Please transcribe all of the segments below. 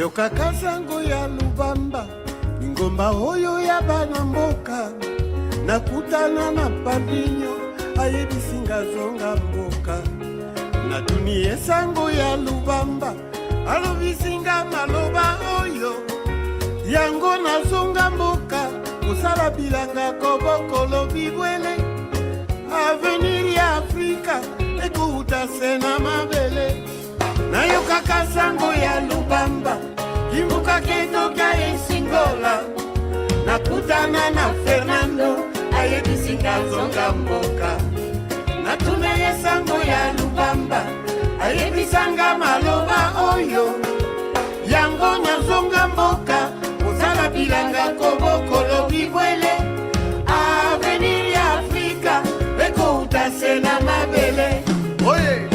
Nayoka kasango ya Lubamba, ngomba oyo ya bana mboka. Nakutana na Pabinyo, ayebisinga zonga mboka. Natuni esango ya Lubamba, alobisinga maloba oyo. Yango na zonga mboka, kusala bilanga kobokolo bibwele. Avenir ya Afrika, ekuta sena mabele. Nayoka kasango ya Lubamba, kimbuka ketoka esingola. Nakutana na Fernando, ayebisinga zonga mboka. Natuna yesango ya Lubamba, ayebisanga maloba oyo. Yango na zonga mboka, ozala bilanga kobokolo bibwele. Avenir ya Afrika, eko utase na mabele. Oye!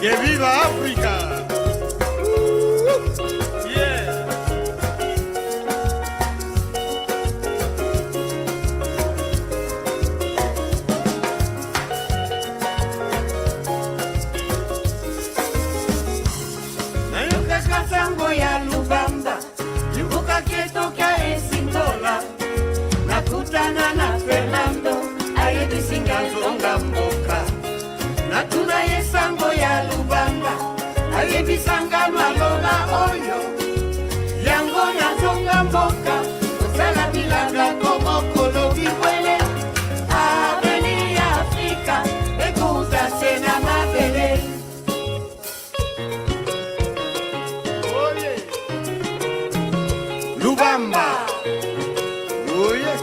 Que viva África! Yeah! Nayoka kasango ya Lubamba, kimbuka ketoka esingola. Nakutana na Fernando, ayebisinga zonga mboka. Natuna yesango ya Lubamba, ayebisanga maloba oyo. Yango na zonga mboka, ozala bilanga kobokolo bibwele. Avenir ya Afrika, ekuta sena mabele. Oye! Lubamba! Oye!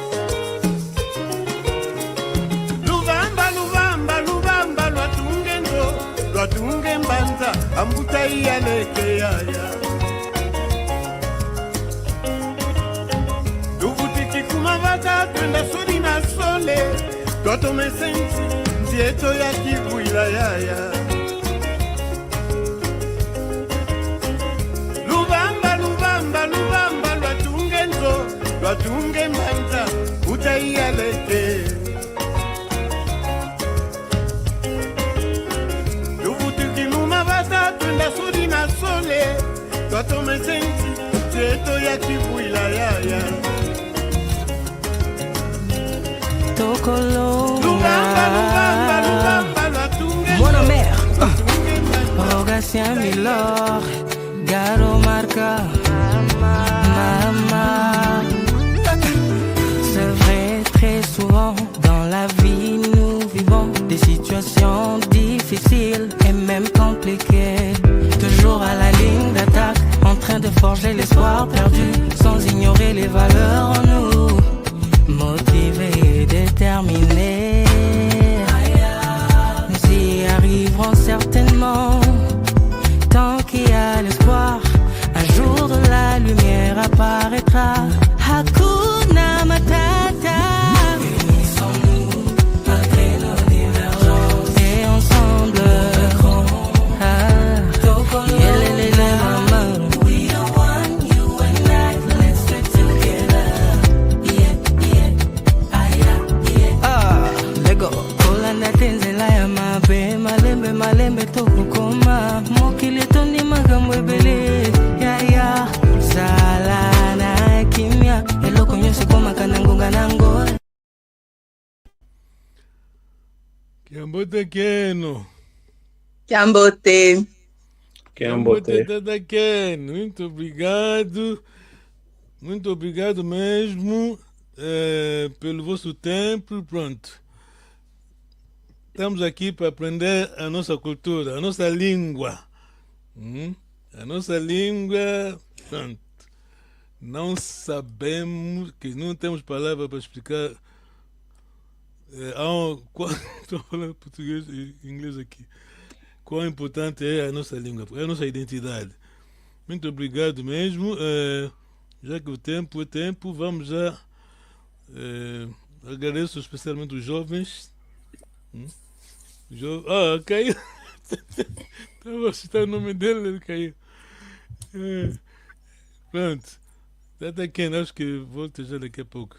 Lwatunge mbanza ambuta iyaleke yaya. Luvutiki kumavata twenda sudi na sole. Twatome sensi nzieto ya kivuila yaya. Lubamba, Lubamba, Lubamba, lwatunge nzo. Lwatunge mbanza ambuta iyaleke. Sudi na sole, toto mesensi, tieto ya kivuila yaya. Tokolo Lubamba, Lubamba, Lubamba, Lwatunge. Buona mère Rogatien Milor Garo Marca Mama. C'est vrai, très souvent dans la vie nous vivons des situations difficiles et même compliquées. Toujours à la ligne d'attaque, en train de forger l'espoir perdu, sans ignorer les valeurs en nous, motivés et déterminés. Nous y arriverons certainement, tant qu'il y a l'espoir, un jour de la lumière apparaîtra. Hakuna Matata. Unissons-nous malgré nos divergences, et ensemble malembe tokukoma mokili tondi makambo ebele yaya sala na kimia eloko nyonso ekomaka na ngonga nango. Kiambote Keno. Kiambote. Kiambote Tata Keno. Muito obrigado mesmo pelo vosso tempo. Pronto. Estamos aqui para aprender a nossa cultura, a nossa língua. A nossa língua, pronto. Não sabemos, que não temos palavra para explicar. Estou falando português e inglês aqui. Quão importante é a nossa língua, é a nossa identidade. Muito obrigado mesmo. Já que o tempo é tempo, vamos já. Agradeço especialmente os jovens. Caiu. Estava a citar o nome dele, ele caiu. Pronto. Até quem acho que volta já daqui a pouco.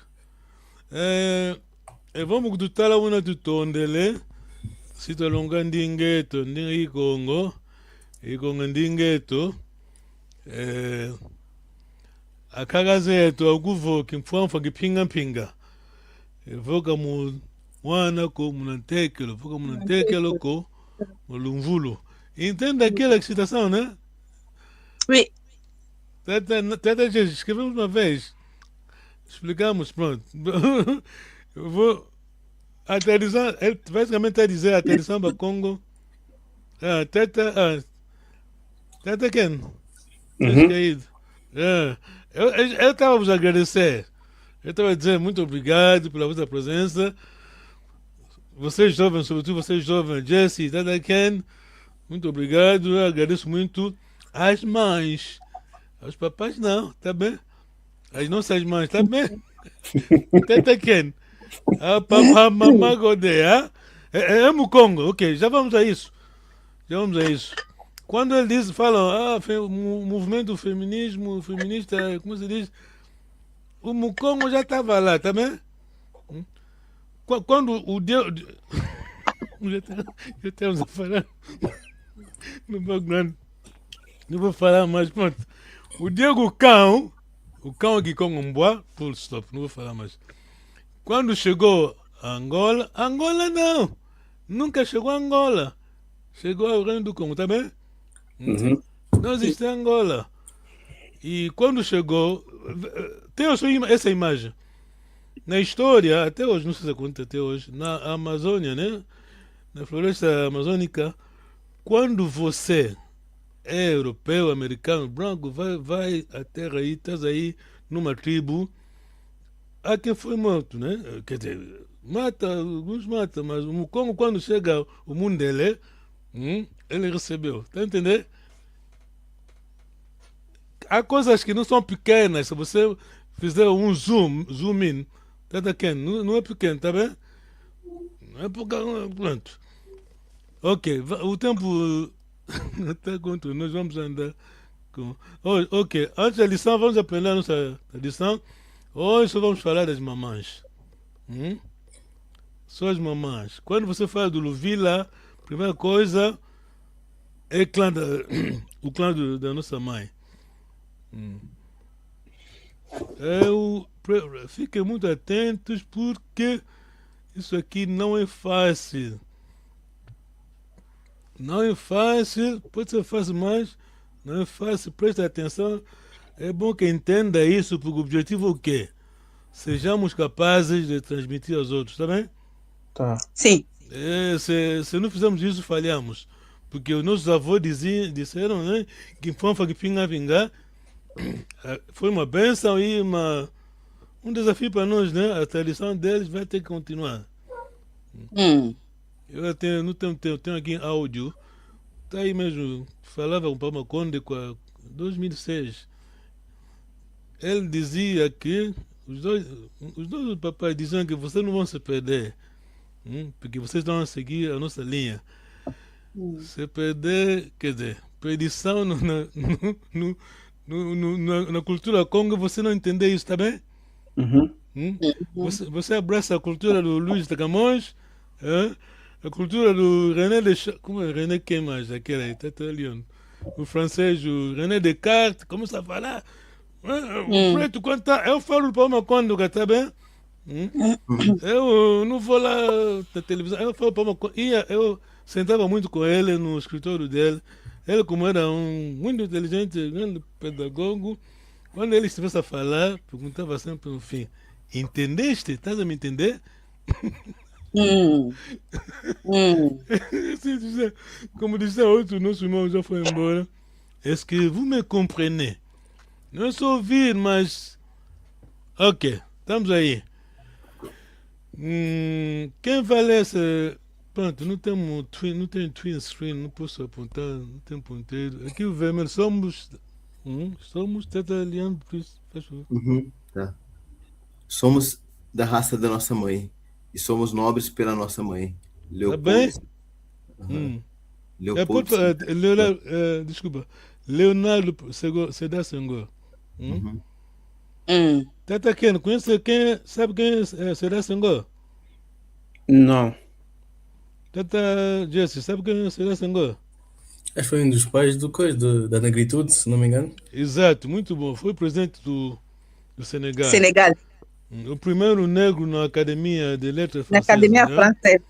vamos kututala una tutondele sitalonga ndingeto ndi ikongo ndingeto akakazeto akuvoka mfwamfa ngiphinga voka mu mwana ko munantekelo voka munantekelo ko mulumvulo entende aquela excitação, né? Oui. Tata, escrevemos uma vez. Explicamos, pronto. Eu vou. A tradição, ele basicamente está a dizer a tradição para Congo. Tata Ken. Caído. Eu estava a vos agradecer. Eu estava a dizer muito obrigado pela vossa presença. Vocês jovens, sobretudo vocês jovens, Jesse, Tata Ken, muito obrigado. Eu agradeço muito às mães. Aos papais não, tá bem? As nossas mães, tá bem? Tata Ken. A mamãe godeia. É Mukongo, ok, já vamos a isso. Quando ele diz, falam, o movimento feminismo, feminista, como se diz? O Mukongo já estava lá, tá bem? Quando o Deus. Já estamos a falar. No background. Não vou falar mais, pronto. O Diego Cão, o Cão aqui com um boa, full stop, não vou falar mais. Quando chegou a Angola não, nunca chegou a Angola. Chegou ao Reino do Congo, tá bem? Não existe Angola. E quando chegou, tem essa imagem. Na história, até hoje, não sei se acontece até hoje, na Amazônia, né? Na floresta amazônica, quando você é europeu, americano, branco, vai à terra aí, estás aí numa tribo, há quem foi morto, né? Quer dizer, alguns matam, mas o Mukongo, quando chega o mundo dele, ele recebeu, tá entendendo? Há coisas que não são pequenas, se você fizer um zoom in, tá pequeno, não é pequeno, tá bem? Não é porque, pronto. Ok, o tempo está contra nós, vamos andar com... Ok, antes da lição, vamos aprender a nossa lição. Hoje só vamos falar das mamães. Só as mamães. Quando você fala do Luvila, a primeira coisa é o clã da nossa mãe. Fiquem muito atentos porque isso aqui não é fácil. Não é fácil, pode ser fácil, mas não é fácil, preste atenção. É bom que entenda isso, porque o objetivo é o quê? Sejamos capazes de transmitir aos outros, tá bem? Tá. Sim. Se não fizermos isso, falhamos. Porque os nossos avós disseram, né, que vingar foi uma bênção e um desafio para nós, né? A tradição deles vai ter que continuar. Eu tenho aqui áudio, tá aí mesmo, falava com o Papa Conde com 2006. Ele dizia que os dois papais diziam que vocês não vão se perder, porque vocês estão a seguir a nossa linha. Se perder, quer dizer, perdição na cultura Congo, você não entender isso, tá bem? Você abraça a cultura do Luís de Camões, a cultura do René Descartes, como é René quem mais? Aquele aí, tá ali, o francês, o René Descartes, começa a falar. O preto, quando tá, eu falo para uma quando, tá bem? Eu não vou lá na televisão, eu falo para uma quando. Eu sentava muito com ele no escritório dele. Ele, como era muito inteligente, grande pedagogo, quando ele estivesse a falar, perguntava sempre no fim: entendeste? Estás a me entender? Como disse outro, nosso irmão já foi embora. Est-ce que vous me comprenez? Não é só ouvir, mas. Ok, estamos aí. Quem vai ler essa. Pronto, não tem twin screen, não posso apontar, não tem ponteiro. Aqui o vermelho, somos italianos, por isso, faz favor. Tá. Somos da raça da nossa mãe e somos nobres pela nossa mãe. Tá bem? Leopoldo. Desculpa. Leonardo Sedar Senghor. Tata Ken, sabe quem é Será Senghor? Não. Tata Jesse, sabe quem é Será Senghor? Acho que foi um dos pais da negritude, se não me engano. Exato, muito bom. Foi presidente do Senegal. Senegal, O primeiro negro na Academia de Letras na Francesa. Academia né? Francesa.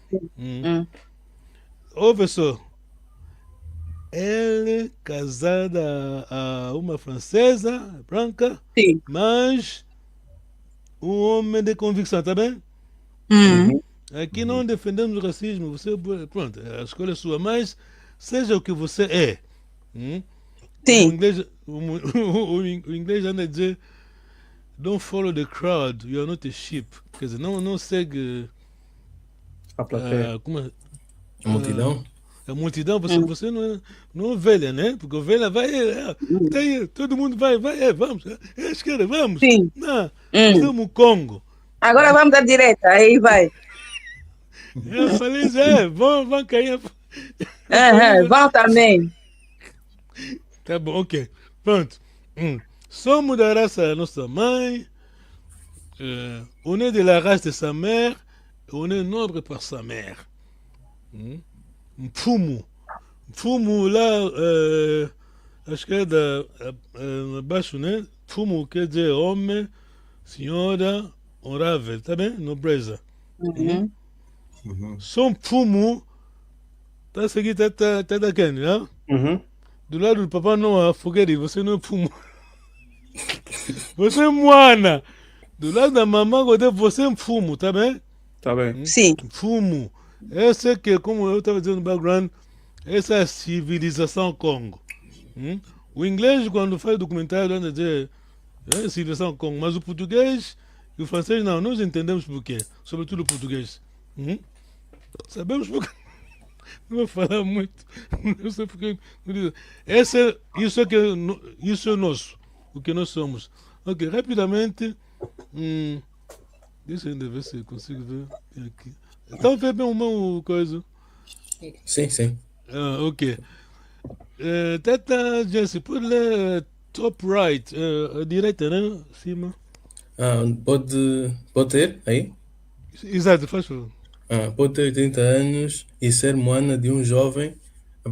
Ouve só. Ela é casada a uma francesa branca, Sim. mas um homem de convicção, tá bem? Aqui não defendemos o racismo, você, pronto, a escolha é sua, mas seja o que você é. O Sim. inglês anda a dizer don't follow the crowd, you are not a sheep. Quer dizer, não segue A plateia. A multidão. a multidão, você não é ovelha, né? Porque ovelha vai, tá aí, todo mundo vai, vamos, é a esquerda, vamos. Sim. Não, nós temos o Congo. Agora vamos à direita, aí vai. Eu falei, vão cair. Vão também. Tá bom, ok. Pronto. Somos da raça da nossa mãe, on est de la race de sa mère, on est noble par sa mère. Mfumu. Mfumu lá, acho que é abaixo, né? Mfumu quer dizer homem, senhora, honorável, tá bem? Nobreza. Sou Mfumu, tá a seguir, tá daqui, né? Do lado do Papai Noel, fogueira, você não é Mfumu. Você é Moana. Do lado da mamãe, você é Mfumu, tá bem? Tá bem. Sim. Mfumu. Essa que, como eu estava dizendo no background, essa é a civilização Congo. O inglês, quando faz documentário, anda a dizer civilização Congo, mas o português e o francês não, nós entendemos por quê, sobretudo o português. Sabemos por quê. Não vou falar muito, não sei porque. Isso é nosso, o que nós somos. Ok, rapidamente, deixa eu ainda ver se eu consigo ver aqui. Estão a ver bem uma coisa? Sim. Ok. Tata Jesse, pode ler top right, a direita, né? Cima. Pode ter aí? Exato, faz favor. Pode ter 80 anos e ser moana de um jovem,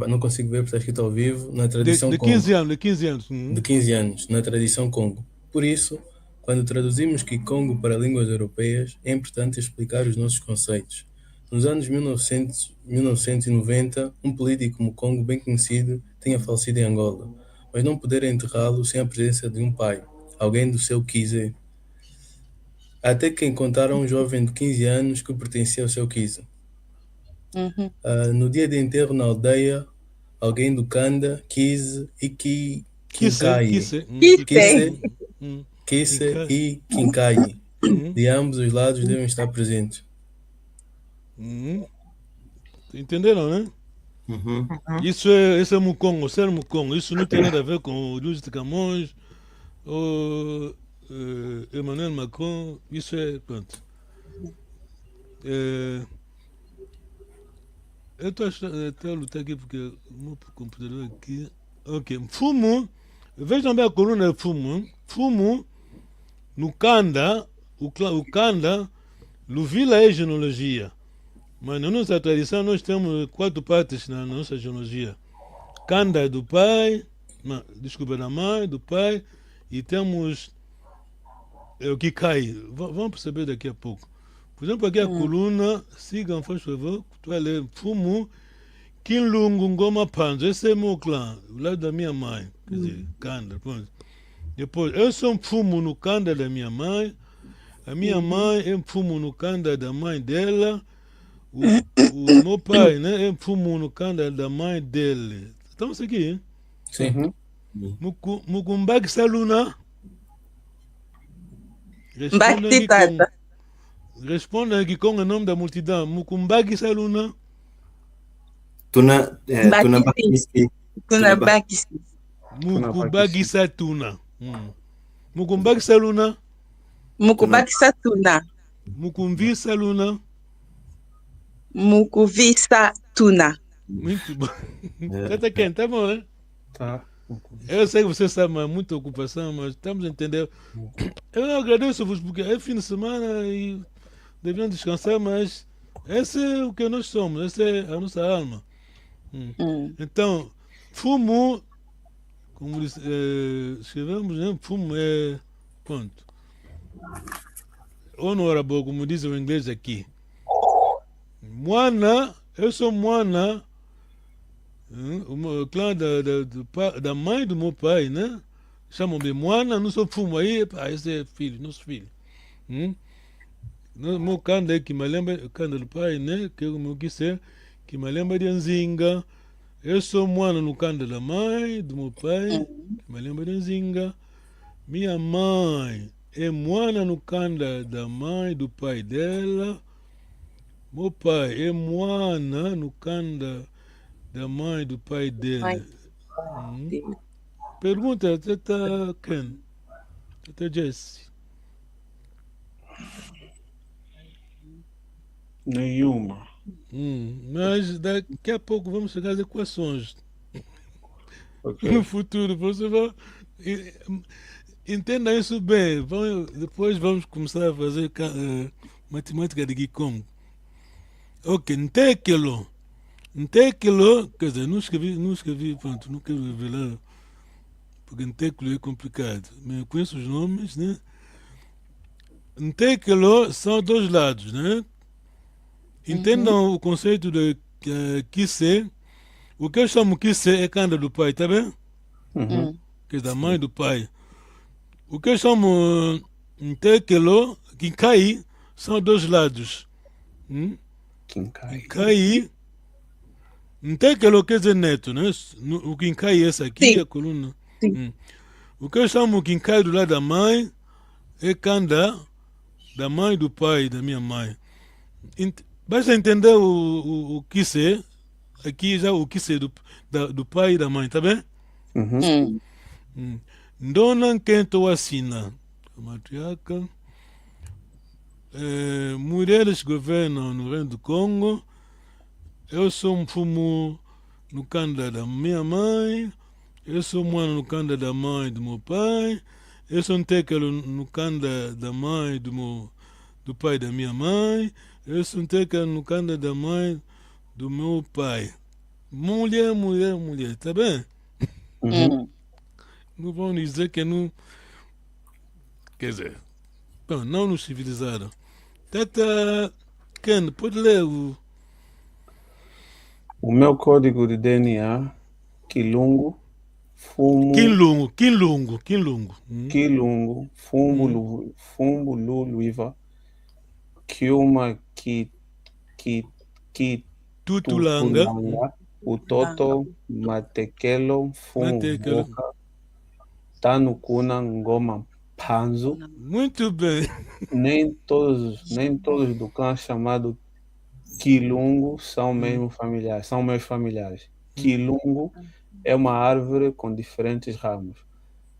não consigo ver porque está escrito ao vivo, na tradição De Congo. 15 anos, de 15 anos. De 15 anos, na tradição Congo. Por isso, quando traduzimos Kikongo para línguas europeias, é importante explicar os nossos conceitos. Nos anos 1990, um político mukongo bem conhecido tinha falecido em Angola, mas não puderam enterrá-lo sem a presença de um pai, alguém do seu Kize. Até que encontraram um jovem de 15 anos que pertencia ao seu Kize. No dia de enterro na aldeia, alguém do Kanda, Kize e Kinkai. Kise e Kinkai. De ambos os lados devem estar presentes. Entenderam, né? Isso é Mukongo, ser Mukongo. Isso não tem nada a ver com o Luiz de Camões ou Emmanuel Macron. Isso é, pronto. Eu estou a lutar aqui porque o meu computador aqui. Ok, Fumo. Vejam bem a coluna de Fumo. Fumo, no Kanda, o Kanda, Luvila é genealogia. Mas na nossa tradição nós temos 4 partes na nossa genealogia. Kanda é do pai, da mãe, do pai, e temos o que cai. Vamos perceber daqui a pouco. Por exemplo, aqui a coluna, sigam, faz favor, tu vai ler Fumu, Kinlungu Ngoma Panzo, esse é meu clã, o lado da minha mãe, quer dizer, Kanda. Pronto. Depois, eu sou Fumu no Kanda da minha mãe, a minha mãe é Fumu no Kanda da mãe dela, o meu pai, né, é Fumu no Kanda da mãe dele. Estamos aqui, hein? Sim. Mukumbagi Saluna. Responda aqui com o nome da multidão. Mukumbagi Saluna. Tuna Bakisi. Mukubagi Satuna. Mukumbagi Saluna. Mukubagi Satuna. Mukumvi Saluna. Mukuvisa Tuna. Muito bom. Tá bom, né? Tá. Eu sei que você sabe, mas muita ocupação, mas estamos a entender. Eu agradeço-vos porque é fim de semana e devemos descansar, mas esse é o que nós somos, essa é a nossa alma. Então, fumo, como escrevemos, né? Fumo é. Pronto. Honorable, como diz o inglês aqui. Moana, eu sou Moana, o clã da mãe do meu pai, né? Chamam de Moana, não sou Fumo aí, esse é filho, nosso filho. No meu canda que me lembra, canda do pai, né? Que eu quis ser, que me lembra de Nzinga. Eu sou Moana no canda da mãe do meu pai, que me lembra de Nzinga. Minha mãe é Moana no canda da mãe do pai dela. Meu pai é Moana no canda da mãe do pai dele. Pergunta, Teta Ken, Teta Jesse. Nenhuma. Mas daqui a pouco vamos chegar às equações. Ok. No futuro, você vai. Entenda isso bem. Depois vamos começar a fazer matemática de Gikong. Ok, Ntekelo. Ntekelo, quer dizer, não escrevi, pronto, não quero revelar, porque Ntekelo é complicado. Mas eu conheço os nomes, né? Ntekelo são dois lados, né? Entendam o conceito de Kise. O que eu chamo Kise é canda do pai, tá bem? Que é da mãe do pai. O que eu chamo Ntekelo, Kinkai, são dois lados. Kinkai. Ntekelo quer dizer neto, né? O Kinkai é essa aqui, a coluna. O que eu chamo Kinkai do lado da mãe é canda da mãe do pai, da minha mãe. Basta entender o Kise, aqui já o Kise do pai e da mãe, tá bem? Dona Kento Assina, matriarca. Mulheres governam no Reino do Congo. Eu sou um fumo no canda da minha mãe. Eu sou um mano no canda da mãe do meu pai. Eu sou um tecelo no canda da mãe do pai da minha mãe. Eu sou um tecelo no canda da mãe do meu pai. Mulher, mulher, mulher, tá bem? Não vão dizer que não. Quer dizer, bom, não nos civilizaram. Tata Ken, pode ler o meu código de DNA, Quilungo, fumo. Quilungo. Quilungo, fumo, luiva, Kiuma, Tutulanga, Utoto, Matequelo, fumo, boca, Tanukuna, Ngoma, Panzo. Muito bem. Nem todos do clã chamado Quilungo são mesmo familiares, são meus familiares. Quilungo é uma árvore com diferentes ramos.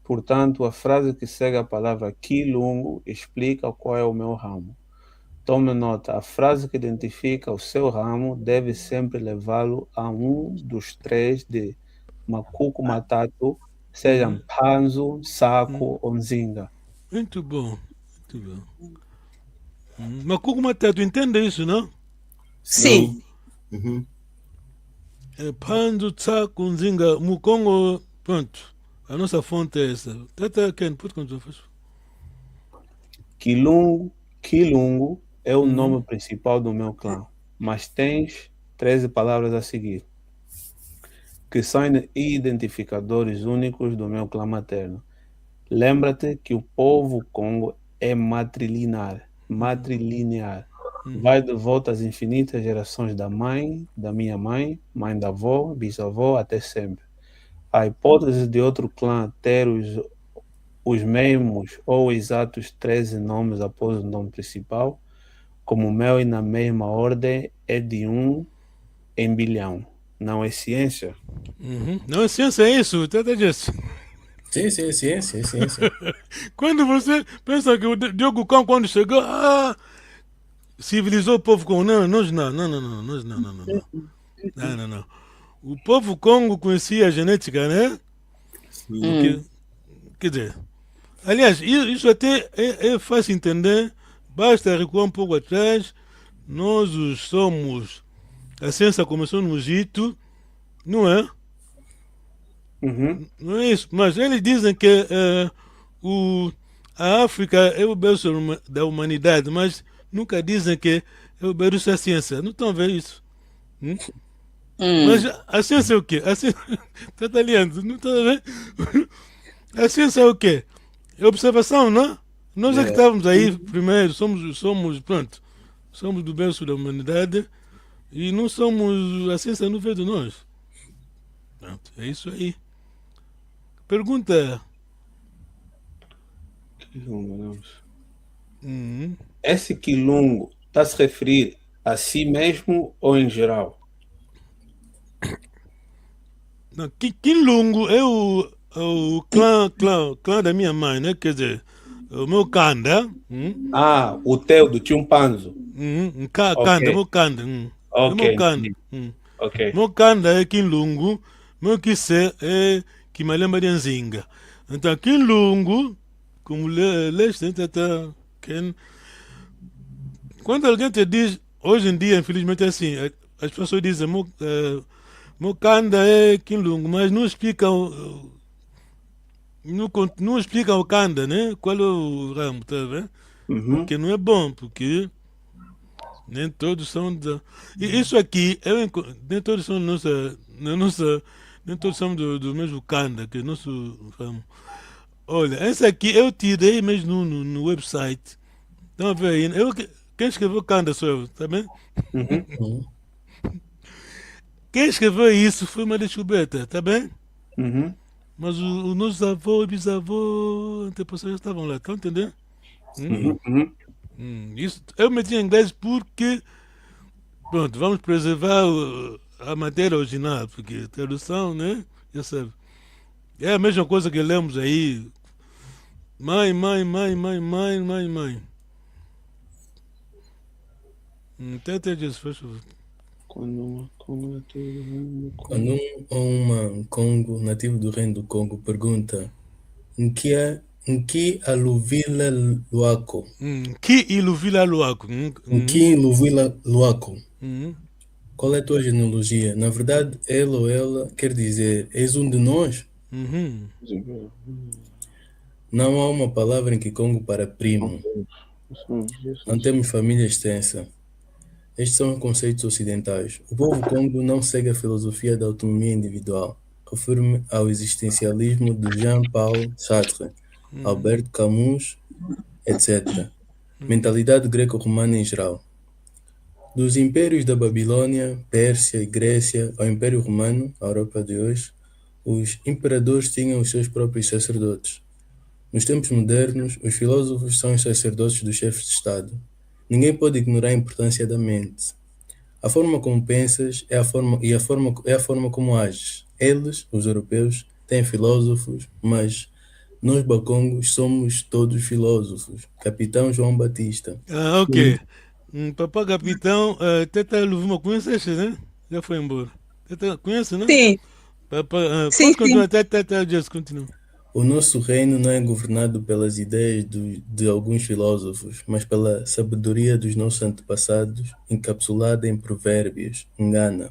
Portanto, a frase que segue a palavra Quilungo explica qual é o meu ramo. Tome nota, a frase que identifica o seu ramo deve sempre levá-lo a um dos três de Macuco Matato, sejam Panzo, Saco ou Nzinga. Muito bom. Macuco Matato, entende isso, não? Sim. Panzo, Saco, Nzinga, Mukongo, pronto. A nossa fonte é essa. Tata Ken, pode continuar, faz favor. Quilungo é o nome principal do meu clã, mas tens 13 palavras a seguir, que são identificadores únicos do meu clã materno. Lembra-te que o povo Congo é matrilinear. Vai de volta às infinitas gerações da mãe, da minha mãe, mãe da avó, bisavó, até sempre. A hipótese de outro clã ter os mesmos ou exatos 13 nomes após o nome principal, como o meu e na mesma ordem, é de 1 em bilhão. Não é ciência? Não é ciência, é isso, Tata Jesse. Sim, ciência. Quando você pensa que o Diogo Cão, quando chegou, civilizou o povo Congo. Não. O povo Congo conhecia a genética, né? Porque, quer dizer, aliás, isso até é fácil entender, basta recuar um pouco atrás. Nós somos. A ciência começou no Egito, não é? Uhum. Não é isso, mas eles dizem que a África é o berço da humanidade, mas nunca dizem que é o berço da ciência. Não estão a ver isso? Mas a ciência é o quê? A ciência... Está aliando, não está a ver? A ciência é o quê? É observação, não? Nós é que estávamos aí primeiro, somos, pronto, somos do berço da humanidade e não somos, a ciência não veio de nós. Pronto, é isso aí. Pergunta. Esse quilungo está a se referir a si mesmo ou em geral? Não, Quilungo é o clã da minha mãe, né? Quer dizer, o meu canda. Ah, o teu do Chimpanzo. Canda, meu canda. É meu canda. Ok. Meu canda é Quilungo, meu Kissé é Kimalemba de Nzinga. Então, Quilungo, como leste, quando alguém te diz, hoje em dia, infelizmente é assim, as pessoas dizem, meu canda é Quilungo, mas não explicam, não explicam o canda, né? Qual é o ramo, tá vendo? Porque não é bom, porque nem todos são e isso aqui, nem todos são nem todos são do mesmo canda, que é nosso ramo. Olha, essa aqui eu tirei mesmo no website. Estão a ver aí? Quem escreveu canda sou eu, tá bem? Quem escreveu isso foi uma descoberta, tá bem? Mas os nossos avós, bisavós, antepassados estavam lá, estão entendendo? Isso, eu meti em inglês porque, pronto, vamos preservar a matéria original, porque tradução, né? Já sabe. É a mesma coisa que lemos aí. Mãe. Até disso, faz favor. Quando Quando um Congo, nativo do reino do Congo, pergunta em que aluvila Luaco? Que iluvila Luaco? Em que aluvila Luaco? Qual é a tua genealogia? Na verdade, ele ou ela quer dizer, és um de nós? Não há uma palavra em Kikongo para primo. Não temos família extensa. Estes são conceitos ocidentais. O povo Congo não segue a filosofia da autonomia individual. Refiro-me ao existencialismo de Jean-Paul Sartre, Albert Camus, etc. Mentalidade greco-romana em geral. Dos impérios da Babilônia, Pérsia e Grécia ao Império Romano, a Europa de hoje, os imperadores tinham os seus próprios sacerdotes. Nos tempos modernos, os filósofos são os sacerdotes dos chefes de Estado. Ninguém pode ignorar a importância da mente. A forma como pensas é a forma como ages. Eles, os europeus, têm filósofos, mas nós bacongos somos todos filósofos. Capitão João Batista. Ok. Papá Capitão, Teta Luvuma, conhece, né? Já foi embora. Teta, conhece, né? Sim, Papá, sim, pode continuar, Teta, just continua. O nosso reino não é governado pelas ideias de alguns filósofos, mas pela sabedoria dos nossos antepassados, encapsulada em provérbios, Ngana.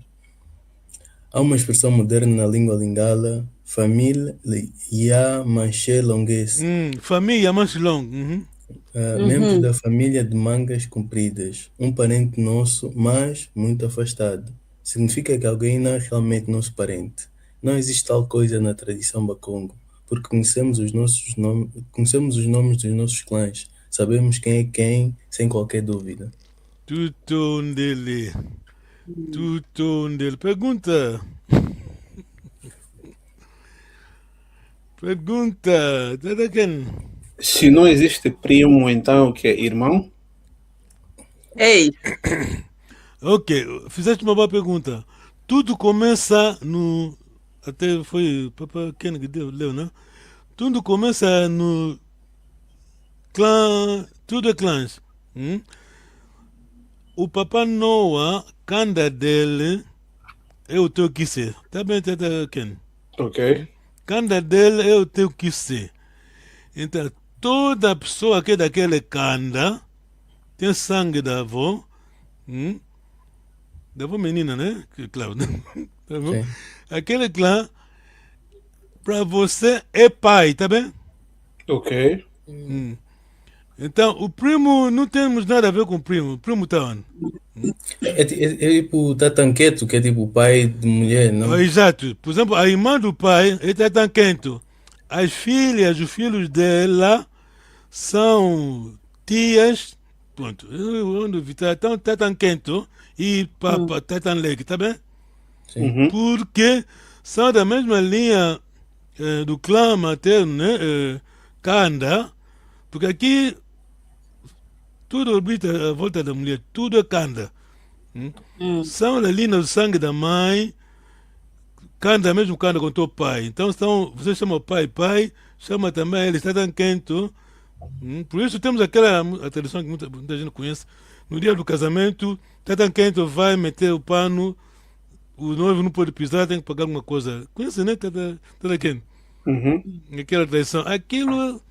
Há uma expressão moderna na língua lingala, família ya manche longues, Família mais longa. membros da família de mangas compridas, um parente nosso, mas muito afastado. Significa que alguém não é realmente nosso parente. Não existe tal coisa na tradição bakongo, porque conhecemos os nomes dos nossos clãs, sabemos quem é quem, sem qualquer dúvida. Tutundele. Pergunta. Teta Ken. Se não existe primo, então o que é irmão? ei, Ok, fizeste uma boa pergunta. Tudo começa no. Até foi Papa Ken que leu, né? Tudo começa no clã. Tudo é clãs. O Papa Noah, canda dele, é o teu Kissé. Tá bem, Teta Ken? Ok. Canda dele eu tenho que ser. Então, toda pessoa que é daquele canda tem sangue da avó. Da avó menina, né? Claro. Tá bom? Sim. Aquele clã, para você, é pai, tá bem? Ok. Então, o primo, não temos nada a ver com o primo. O primo está onde? É tipo Tatanqueto, que é tipo o pai de mulher, não? Exato. Por exemplo, a irmã do pai é Tatanquento. As filhas, os filhos dela são tias. Pronto. Onde está Tatanquento e Papa Tatanleque, tá bem? Sim. Uhum. Porque são da mesma linha do clã materno, né? Kanda. Porque aqui tudo orbita à volta da mulher, tudo é Kanda. São da linha do sangue da mãe, Kanda mesmo Kanda com o teu pai. Então você chama o pai, chama também ele, está tão quente. Por isso temos aquela a tradição que muita gente conhece. No dia do casamento, está tão quente, vai meter o pano, o noivo não pode pisar, tem que pagar alguma coisa. Conhece, né? Está quente. Uhum. Aquela tradição. Aquilo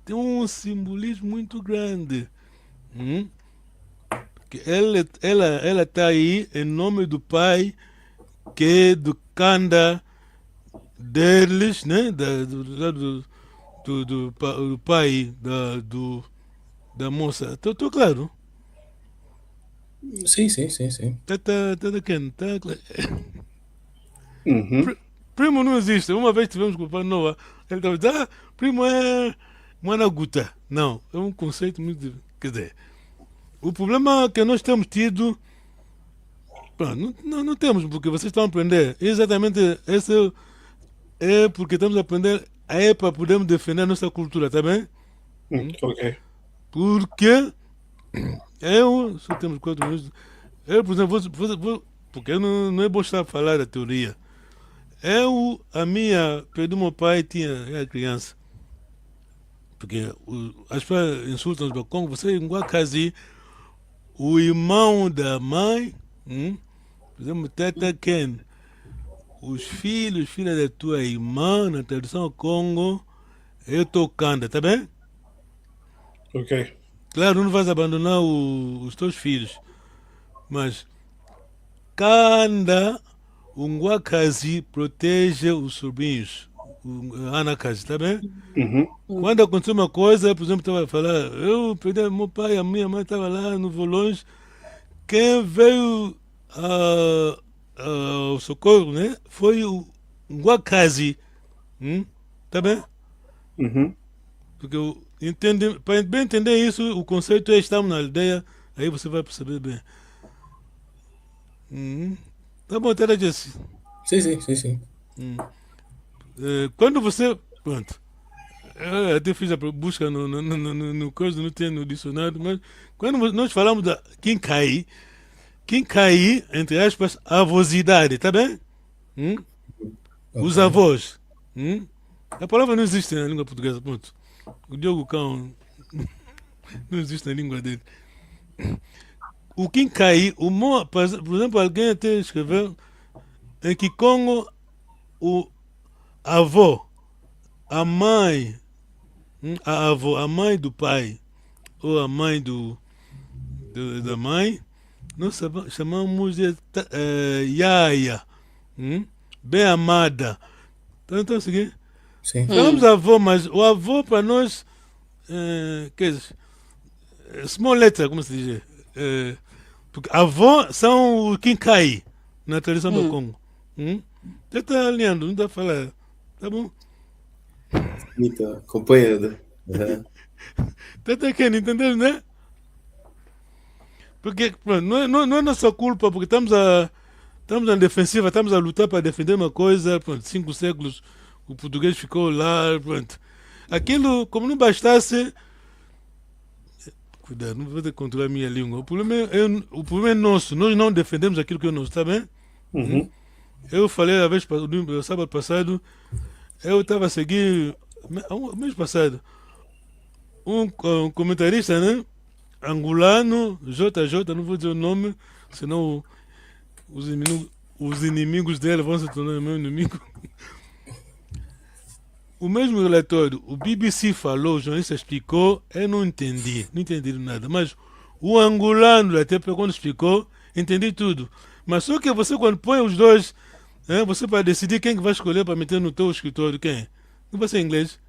tem um simbolismo muito grande. Que ela está aí em nome do pai, que é do Kanda deles, né? Do pai da moça. Estou claro? Sim. Tá quente, tá claro. Uhum. Primo não existe. Uma vez tivemos com o pai Noah. Ele estava dizendo, primo é Managuta. Não, é um conceito muito. Quer dizer, o problema que nós temos tido. Não temos, porque vocês estão a aprender. Exatamente, esse é porque estamos a aprender. É para podermos defender a nossa cultura, tá bem? Ok. Porque só temos 4 minutos. Por exemplo, porque não é bom estar a falar da teoria. Perdi o meu pai, era criança. Porque as pessoas insultam os bacões, você é igual a Kazi, o irmão da mãe, por exemplo, Teta Ken, os filhos, filha da tua irmã, na tradição Congo, eu tô Kanda, tá bem? Ok. Claro, não vais abandonar os teus filhos, mas Kanda, o Ngwakazi protege os sobrinhos, o Anakazi, tá bem? Uhum. Quando aconteceu uma coisa, por exemplo, estava a falar, eu perdi meu pai, a minha mãe estava lá no Volões, quem veio ao socorro, né? Foi o Ngwakazi, tá bem? Uhum. Porque para bem entender isso, o conceito é estamos na aldeia, aí você vai perceber bem. Tá bom, até Jesse. Sim. Quando você. Pronto. Eu até fiz a busca no coisa, não tem no dicionário, mas quando nós falamos da Kinkai, entre aspas, avosidade, tá bem? Os avós. A palavra não existe na língua portuguesa, pronto. O Diogo Cão não existe na língua dele. O Kinkai, por exemplo, alguém até escreveu em Kikongo, o avô, a mãe, a avó, a mãe do pai, ou a mãe da mãe, nós chamamos de Yaya, bem amada. Então, seguinte, Sim. falamos avô, mas o avô para nós, quer dizer, small letter, como se diz? Porque avô são o Kinkai, na tradição do Congo. Já está alinhando, não está a falar. Tá bom? Então, acompanhando. Tá querendo entender, né? Porque pronto, não é nossa culpa, porque estamos na defensiva, estamos a lutar para defender uma coisa, pronto, 5 séculos, o português ficou lá, pronto. Aquilo, como não bastasse. Cuidado, não vou ter que controlar a minha língua. O problema é nosso, nós não defendemos aquilo que é nosso, tá bem? Uhum. Eu falei no sábado passado, eu estava a seguir, mês passado, um comentarista, né? Angolano, JJ, não vou dizer o nome, senão os inimigos dele vão se tornar meu inimigo. o mesmo relatório, o BBC falou, o jornalista explicou, eu não entendi nada, mas o angolano até quando explicou, entendi tudo. Mas só que você quando põe os dois, você vai decidir quem que vai escolher para meter no teu escritório, quem? Não vai ser inglês.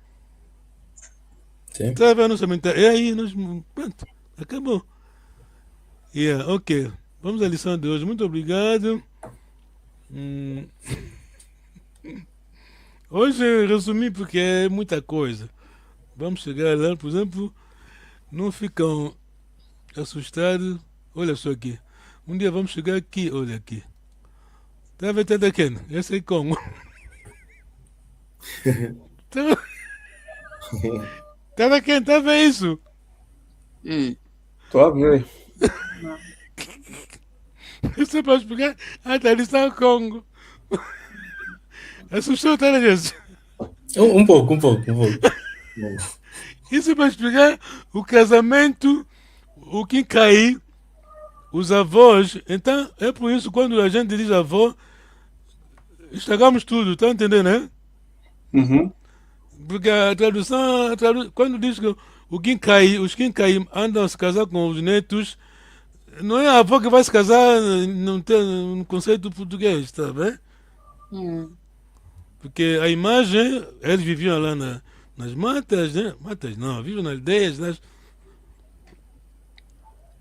Sim. Tá vendo a nossa mentalidade? E aí, nós, pronto, acabou. Yeah, ok. Vamos à lição de hoje. Muito obrigado. Hoje eu resumi porque é muita coisa. Vamos chegar lá, por exemplo, não ficam assustados. Olha só aqui. Um dia vamos chegar aqui, olha aqui. Tá vendo até daqui? Esse é Congo. Tá vendo? Tá vendo isso? Tô a ver. Isso é para explicar a tradição Congo. Assustou, tá, gente? Um pouco. Isso é para explicar o casamento, o que cai, os avós. Então, é por isso quando a gente diz avô, estragamos tudo, tá entendendo, né? Uhum. Porque a tradução, quando diz que os Quincaí andam a se casar com os netos, não é a avó que vai se casar, não tem um conceito português, tá bem? Porque a imagem, eles viviam lá nas matas, né? Matas não, viviam nas aldeias,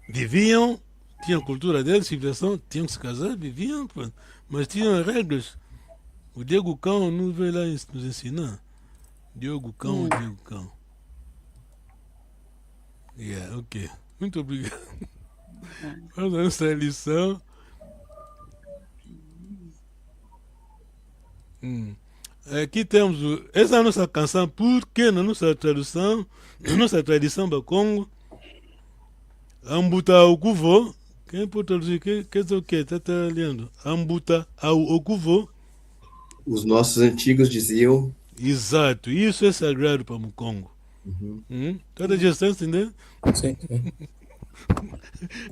viviam, tinham cultura deles, civilização, tinham que se casar, viviam, mas tinham regras. O Diego Cão não veio lá nos ensinar. Diego Cão. Yeah, ok. Muito obrigado. Vamos à nossa lição. Aqui temos essa é a nossa canção, porque na nossa tradução, na nossa tradição do Congo, Ambuta ao Kuvo, quem pode traduzir? Quer dizer o quê? Tá lendo? Ambuta ao Okuvo. Os nossos antigos diziam. Exato, isso é sagrado para o Congo. Toda gestão, entendeu? Sim.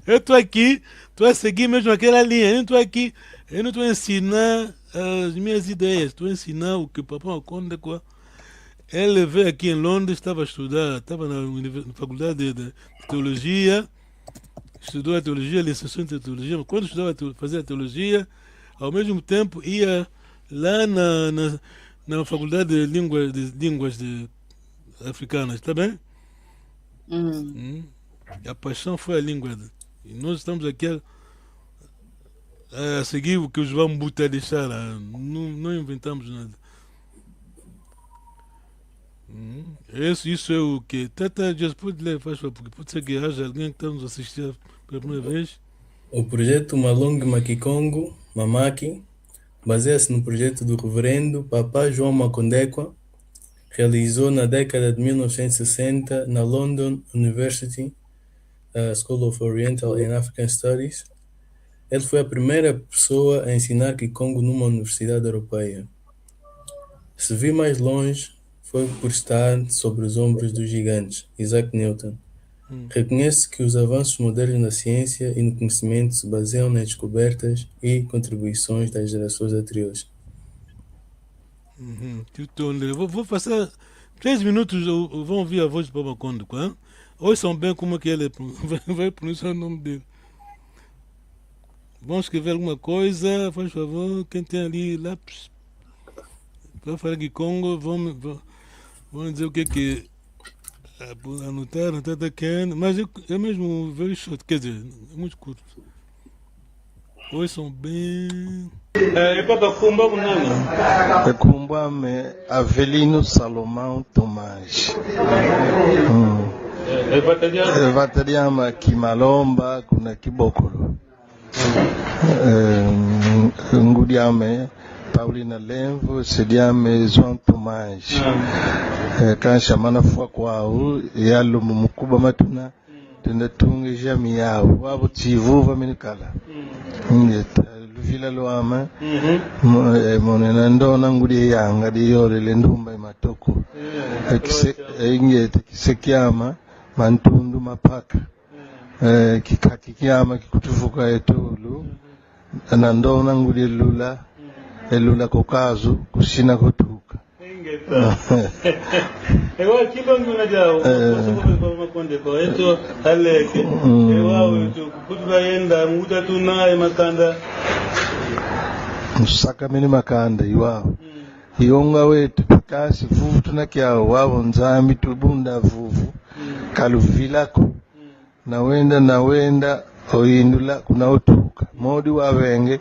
Eu estou aqui, estou a seguir mesmo aquela linha. Eu não estou aqui, eu não estou a ensinar as minhas ideias, estou a ensinar o que o Papai Maconde. Ele veio aqui em Londres, estava a estudar, estava na faculdade de teologia, estudou a teologia, licenciou em teologia, mas quando estudava fazia a teologia, ao mesmo tempo ia lá na faculdade de línguas africanas, está bem? A paixão foi a língua. E nós estamos aqui a seguir o que os Vambuta deixaram. Não inventamos nada. Isso é o que. Tata, já pode ler, faz favor, porque pode ser que haja alguém que está nos assistindo pela primeira vez. O projeto Malong Makikongo, Mamaki, baseia-se no projeto do reverendo Papa João Makondekwa, realizou na década de 1960 na London University School of Oriental and African Studies. Ele foi a primeira pessoa a ensinar Kikongo numa universidade europeia. Se vir mais longe, foi por estar sobre os ombros dos gigantes, Isaac Newton. Reconhece que os avanços modernos na ciência e no conhecimento se baseiam nas descobertas e contribuições das gerações anteriores. Vou passar 3 minutos, vão ouvir a voz do Papa Maconde. Ouçam bem como é que ele vai pronunciar o nome dele. Vão escrever alguma coisa, faz favor, quem tem ali lápis para falar de Congo, vão dizer o que anotar daqui, mas eu mesmo very short, quer dizer, é muito curto. Ouçam bem. Ekumbame Avelino Salomão Tomás. Evatariama Kimalomba kuna Kibokolo. Ngudiame Paulina Lenvo, Sediame João Tomás. Kansha manafua kwao yalo mumukuba matuna tenda tunge jami yao wabo tivuva minikala. Ngeta luvila loama monena ndona ngudi yanga diyore lendumba matoko. Ngeta kisekiama mantundu mapaka. Kikakikiama kikutuvuka etulu anandona ngudi elula kokazu kusina kotuka Eu aqui bangu na jao. Posso conde ko eto aleke. Eu ao kutu baenda muda tuna makanda. Musakamene makanda iwao. Ionga wetu tukasi vuvu tunakiao wao nzambi tubunda vuvu kaluvilako nawenda oindula kunaotuka modi wavenge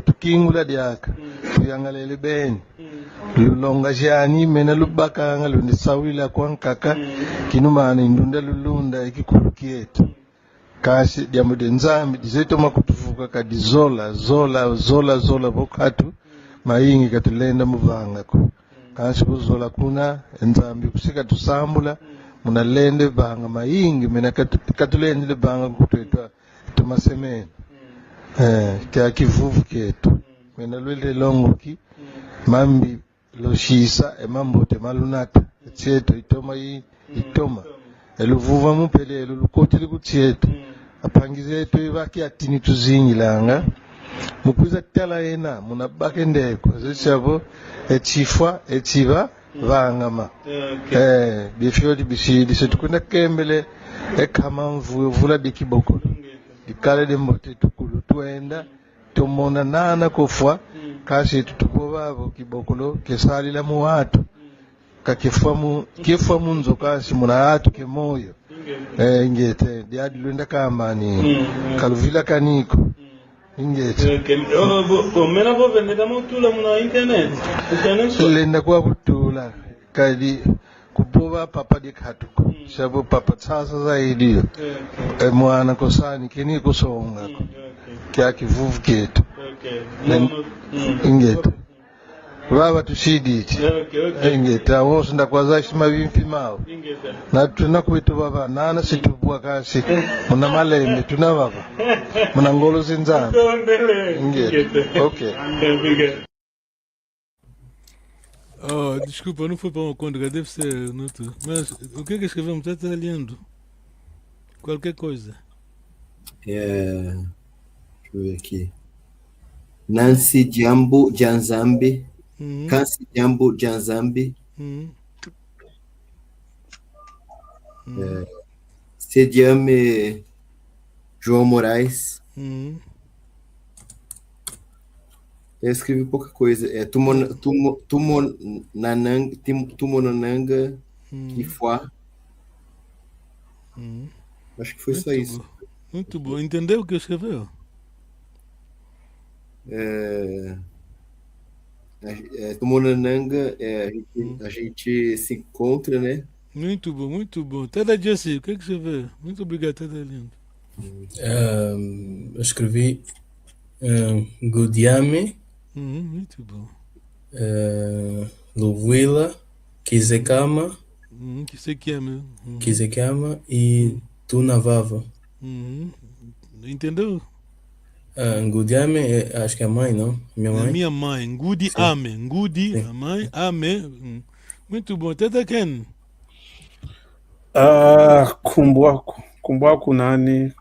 tukingula diaka tuyangalele beni lulonga jani mena lubakanga lundi sawila kwankaka kinumana indunda lulunda ikikulukieta kasi diamude nzambi dizeto makutufuka kadizola zola vokatu maingi katulenda muvanga ko kasi kuzola kuna nzambi kusika tusambula munalende banga maingi mena katulende banga kutwetwa tumasemene kya kivuvu ketu mena lwele longoki mambi loshisa emambote malunata tseto itoma eluvuva mupelelo lukotile kutseto apangize eto ibaki atini tuzinyilanga mukwiza tala yena munabake ndeko zechavo echifwa echiva vangama bifyoli bishidi setukunda kembele ekama mvula dikibokolo dikale dembote tukulu tuenda tumona nana kufwa kasi tutupo babo kibokolo kesalila mu watu kifwa munzo kasi muna atu kemoyo ngete diadi lwenda kamani kaluvila kaniko ingete mena vo veneta mutula muna internet lenda kwa kutula kadi kupoba papa dikatuko shabo papa tsasa zaidi mwana kosani kini kusonga kya kivuvu ketu ingete baba tushiditi ingete awoso ndakwaza shima bimpi mawo na tunakwetu baba nana situbwa kasi muna malembe tuna baba muna ngolo zinzana ingete okay. Oh, desculpa, não foi para uma conta, deve ser no outro. Mas o que é que escrevemos? Está lendo qualquer coisa. Deixa eu ver aqui. Nancy Jambo Janzambi. Nancy Jambo Janzambi. Sediame João Moraes. Eu escrevi pouca coisa. Tumonananga Kifwa. Acho que foi muito só isso. Bom. Muito bom. Entendeu o que escreveu? Tumonananga, a gente se encontra, né? Muito bom, muito bom. Tada Jesse, o que escreveu? Muito obrigado, Tada lindo. Eu escrevi Gudiame. Muito bom. Luvuila, Kizekama. Kizekama e Tunavava. Entendeu? Ngudiame, acho que é a mãe, não? Minha mãe? É minha mãe. Ngudi Ame. Ngudi, a mãe, Ame. Muito bom. Teta Ken? Kumbuaku nani,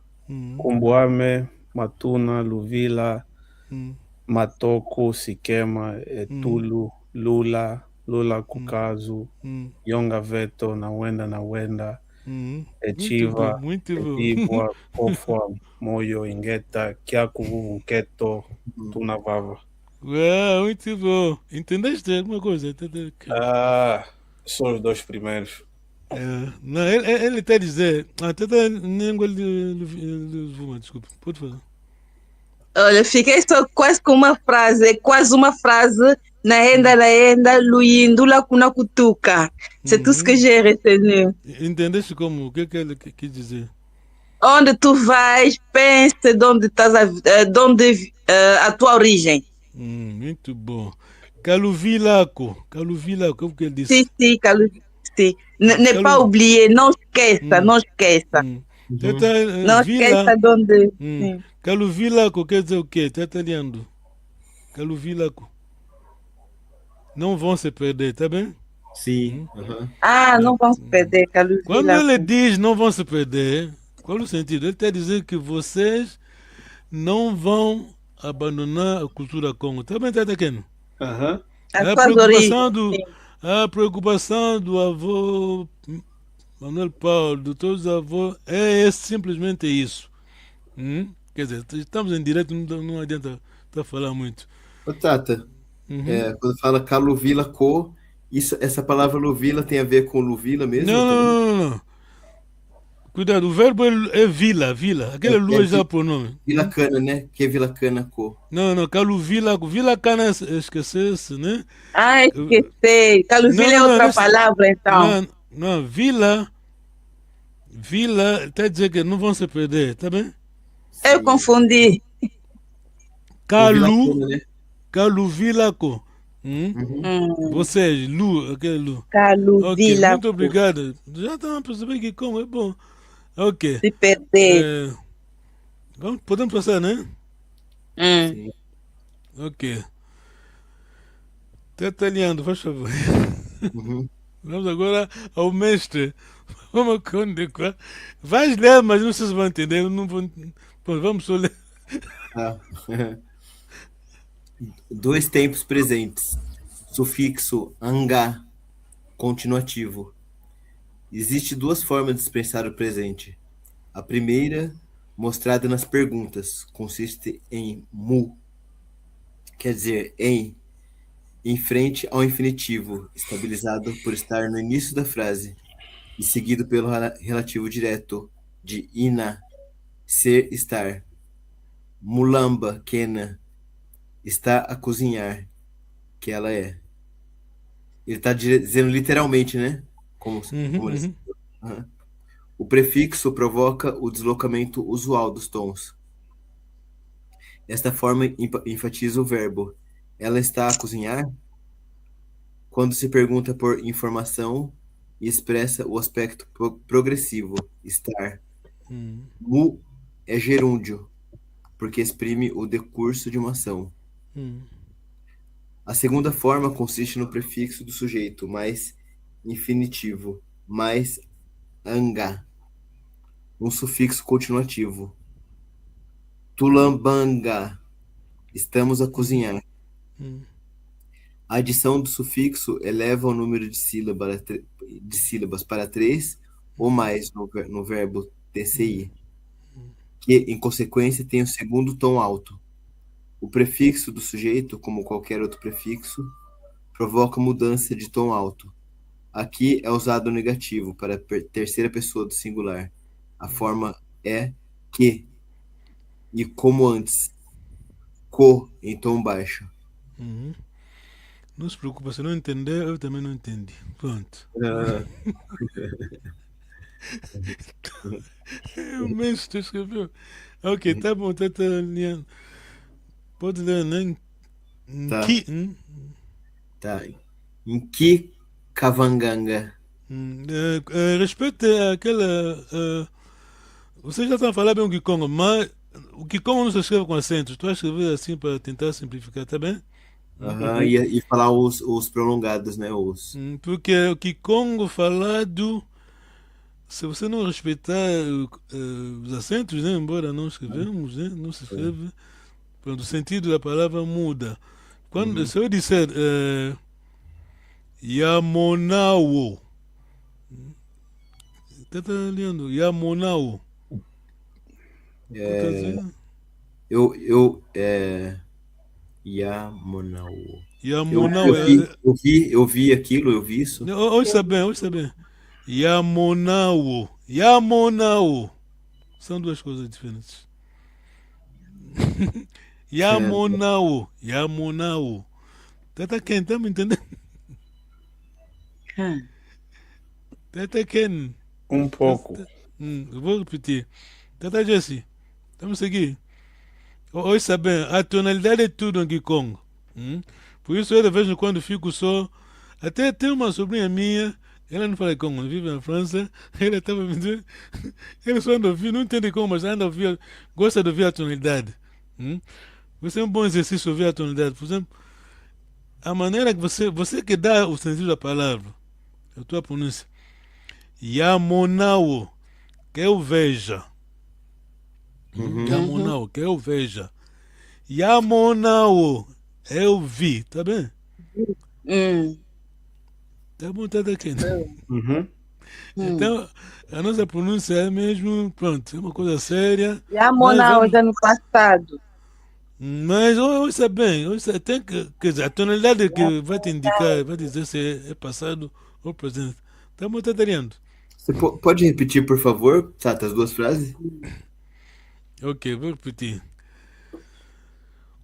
Kumbuame, Matuna, Luvila, Matoko, Sikema, Tulu, Lula Kukazu, Yonga Veto, Nawenda, Echiva, Etibwa, Kofwa, Moyo, Ingeta, Kiaku, Nketo, Tunavava. Uau, muito bom. Entendeste alguma coisa? São os dois primeiros. Não, ele está a dizer. Desculpa, pode falar. Olha, fiquei só quase com uma frase, naenda, luindula kuna kutuka. C'est tout ce que j'ai retenu. Entendeste como? O que ele quis dizer? Onde tu vais, pense d'onde estás a tua origem. Muito bom. Caluvilaco, o que ele disse? Sim, sim. Ne pas oublier, não esqueça. Não esqueça de onde... Caluvilaco quer dizer o quê? Está italiano. Caluvilaco. Não vão se perder, tá bem? Sim. Não vão se perder, Caluvilaco. Quando ele diz não vão se perder, qual é o sentido? Ele está dizendo que vocês não vão abandonar a cultura Congo. Tá bem, Tata Ken? A preocupação A preocupação do avô Manuel Paulo, de todos os avós, é simplesmente isso. Quer dizer, estamos em direto, não adianta estar a falar muito. Ô, Tata, Uhum. quando fala caluvila co, essa palavra luvila tem a ver com luvila mesmo Não, também? não, não, não. Cuidado, o verbo é vila, vila. Aquele lua já por nome. Vila Cana, né? Que é Vila Cana co. Não, não, caluvila, vila cana, esquecesse, né? Ah, esqueci. Caluvila é outra palavra, então. Não, vila, está a dizer que não vão se perder, tá bem? Eu confundi. Com Vila Cana, né? Caluvilaco. Vocês, Lu, aquele Lu. Ok, Caluvila. muito obrigado. Já estão a perceber que como é bom. Ok. Se perder. Podemos passar, né? Sim. Ok. Está talhando, faz favor. Vamos agora ao mestre. Vamos condecorar. Vais ler, mas não sei se vão entender. Não vou... Bom, vamos só ler. Dois tempos presentes. Sufixo anga, continuativo. Existe duas formas de expressar o presente. A primeira, mostrada nas perguntas, consiste em mu, quer dizer, em frente ao infinitivo, estabilizado por estar no início da frase, e seguido pelo relativo direto de ina, ser, estar. Mulamba, quena, está a cozinhar, que ela é. Ele está dizendo literalmente, né? Como eles... O prefixo provoca o deslocamento usual dos tons. Esta forma enfatiza o verbo. Ela está a cozinhar? Quando se pergunta por informação e expressa o aspecto progressivo, estar. Mu é gerúndio, porque exprime o decurso de uma ação. A segunda forma consiste no prefixo do sujeito, mais infinitivo, mais anga, um sufixo continuativo. Tulambanga, estamos a cozinhar. A adição do sufixo eleva o número de sílabas para 3 ou mais no verbo TCI, que, em consequência, tem o segundo tom alto. O prefixo do sujeito, como qualquer outro prefixo, provoca mudança de tom alto. Aqui é usado o negativo para a terceira pessoa do singular. A forma é que, e como antes, co em tom baixo. Não se preocupe, se não entender, eu também não entendi. Pronto. O mestre escreveu. Ok, tá bom, tá alinhando. Pode ler, né? Tá. Que, Tá. Em que cavanganga? respeito àquela. Vocês já estão a falar bem o Kikongo, mas o Kikongo não se escreve com acentos. Tu vai escrever assim para tentar simplificar, tá bem? E falar os prolongados, né? Porque o Kikongo falado, se você não respeitar os acentos, né? Embora não escrevemos, né? Não se escreve. Pronto, o sentido da palavra muda. Quando, se eu disser Yamonao, está lendo Yamonao. Yamonao. Yamonao. Eu vi aquilo, eu vi isso. Ouça bem. Yamonao. São duas coisas diferentes. Yamonao. Tata Ken, tá me entendendo? Tata Ken. Um pouco. Eu vou repetir. Tata Jesse, vamos seguir. Ouça bem, a tonalidade é tudo em Kikongo. Por isso eu de vez em quando fico só. Até tem uma sobrinha minha, ela não fala Congo, vive na França, ela estava me dizendo, ela só anda a ouvir, não entende como, mas anda a ouvir, gosta de ouvir a tonalidade. Você é um bom exercício ouvir a tonalidade. Por exemplo, a maneira que você que dá o sentido da palavra, a tua pronúncia. Yamonao, que eu veja. Yamonao, que eu veja. Yamonao, eu vi, tá bem? Tá bom, tá daqui. Uhum. Então, a nossa pronúncia é mesmo, pronto, é uma coisa séria. Já Mas Mona vamos. hoje no passado. Mas ouça bem, ouça, tem que, quer dizer, a tonalidade que vai te indicar, vai dizer se é passado ou presente. Tá bom, tá entendendo? Você pode repetir, por favor, Tata, as duas frases? Ok, vou repetir.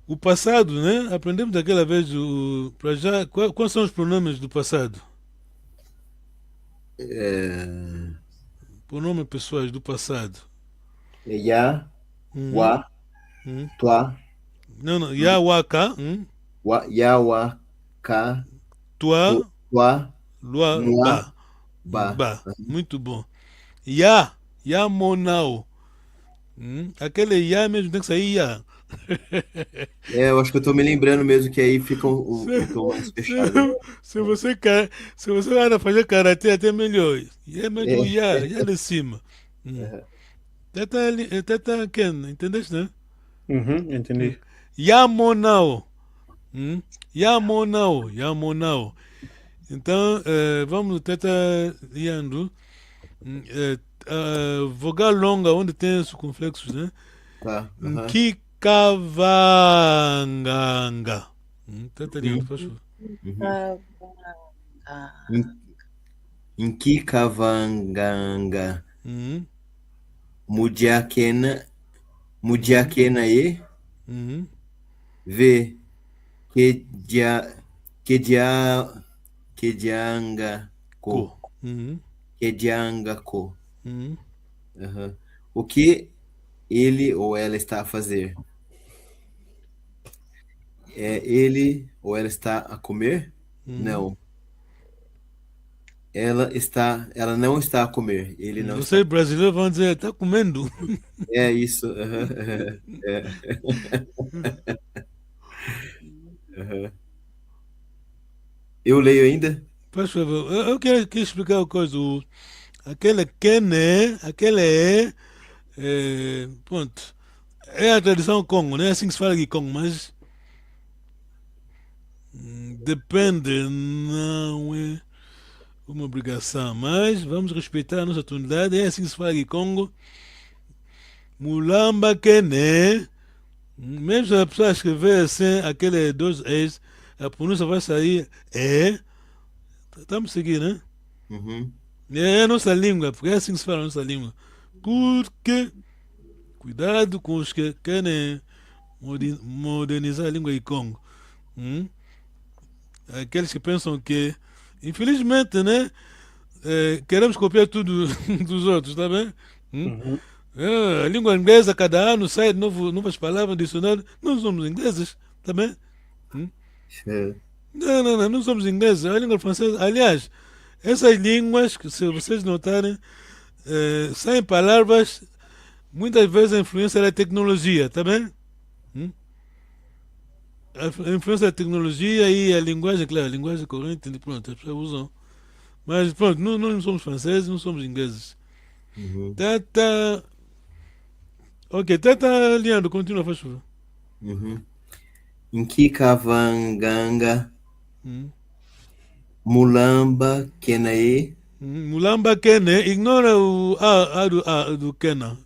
O passado, né? Aprendemos daquela vez para já. Quais são os pronomes do passado? Pronomes pessoais do passado. Ya, Uhum, wa, uhum. tua, Não, não. Ya, wa, ka. ya, wa, ka, Tua, tua, lua, mua, ba. ba. Ba. Muito bom. Ya, ya, monao. Aquele ya mesmo tem que sair ya. Eu acho que eu tô me lembrando mesmo que aí fica um Se, tom mais se, fechado. se você quer, se você vai fazer karatê até melhor. Ya mesmo ya, ya de cima. Teta Ken, entendeste, né? Uhum, entendi. Ya monao. Ya monao, ya monao. Então, vamos no teta Yando. Vogal longa, onde tem os circunflexos, né? Tá. Aham. Kikavanganga. Teta Yando, faz favor. Uhum. Inkikavanganga. Uhum, Mudiakena e uhum. V. Kedia, Kedianga ko. Ko. Uhum, Kedianga ko. uhum. Aham. O que ele ou ela está a fazer? É ele ou ela está a comer? Não. Ela não está a comer. Ele não está. Vocês brasileiros vão dizer, tá comendo. É isso. Aham. É. Aham. Eu leio ainda? Faz favor. Eu quero explicar uma coisa. Aquele Kene, aquele pronto. É a tradição Congo, não é assim que se fala aqui Congo, mas depende, não é uma obrigação. Mas vamos respeitar a nossa tonalidade, é assim que se fala aqui Congo. Mulamba Kene, mesmo se a pessoa escrever assim, aquele dois es, a pronúncia vai sair estamos seguindo, né? Uhum. É a nossa língua, porque é assim que se fala a nossa língua. Porque, cuidado com os que querem modernizar a língua de Congo. Hum? Aqueles que pensam que, infelizmente, né? Queremos copiar tudo dos outros, tá bem? Uhum. A língua inglesa, cada ano sai novas palavras, dicionário. Não somos ingleses, tá bem? É. Não somos ingleses. A língua francesa, aliás, essas línguas, se vocês notarem, saem palavras, muitas vezes a influência da tecnologia, tá bem? A influência da tecnologia e a linguagem, claro, a linguagem corrente, pronto, as pessoas usam. Mas pronto, nós não somos franceses, não somos ingleses. Uhum. Tata. Ok, Tata Leandro, continua, faz favor. Uhum. Inkikavanganga. Hum. Mulamba Kenae. Mulamba Kene, ignora o A do Kena.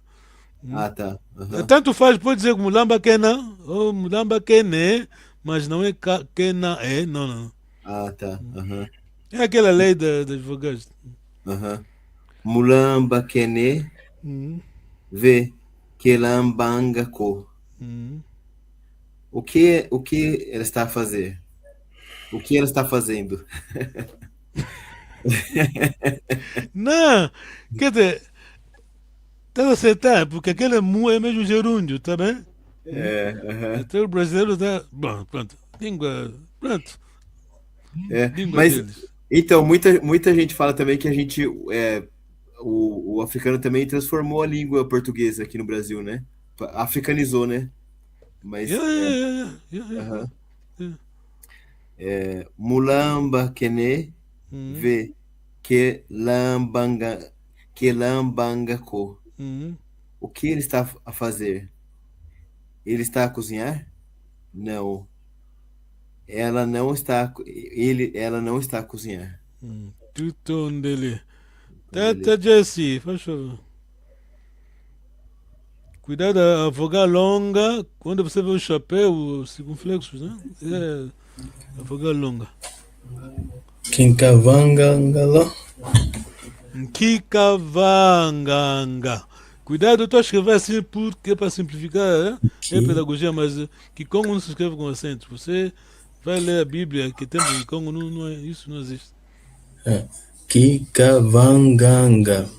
Ah, tá. Aham. Tanto faz, pode dizer Mulamba Kena ou Mulamba Kene, mas não é Kena, não. Ah, tá. Aham. É aquela lei das vogais. Aham. Mulamba Kene. Hum, V. Kelambanga ko. hum. O que ela está a fazer? O que ela está fazendo? Não, quer dizer, está a acertar, porque aquele mu é mesmo gerúndio, tá bem? Aham. Até o brasileiro tá. Bom, pronto. Língua. Pronto. Língua Mas deles. então muita gente fala também que a gente o africano também transformou a língua portuguesa aqui no Brasil, né? Africanizou, né? Mas Yeah. aham. Mulamba Kene Hum, V Kelambanga ko. hum. O que ele está a fazer? Ele está a cozinhar? Não. Ela não está a cozinhar. Tudo dele. Tata Jesse, faz favor. Cuidado a vogal longa, quando você vê o chapéu, os circunflexos, né? É a vogal longa. Kinkavangangala. Kikavanganga. Cuidado, eu estou a escrever assim porque é para simplificar, né? É pedagogia, mas Kikongo não se escreve com acento. Você vai ler a Bíblia, que tem Kikongo, isso não existe. Kikavanganga.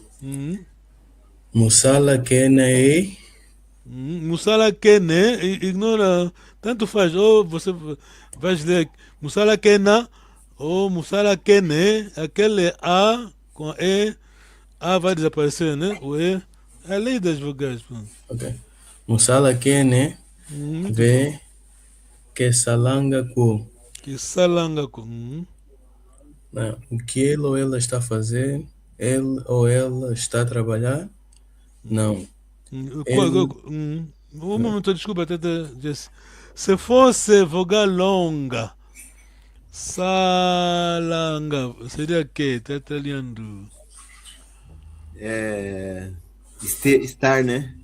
Musala Kene. Musala Kene, ignora, tanto faz, ou você vai ler Musala Kena ou Musala Kene, aquele A com E, A vai desaparecer, né? O E, é a lei das vogais. Ok. Musala Kene, V, que salanga ku. Que salanga ku. O que ele ou ela está a fazer? Ele ou ela está a trabalhar? Não. Um momento, desculpa, Jesse. Se fosse vogal longa, salanga, seria que? Tá lendo. Estar, né?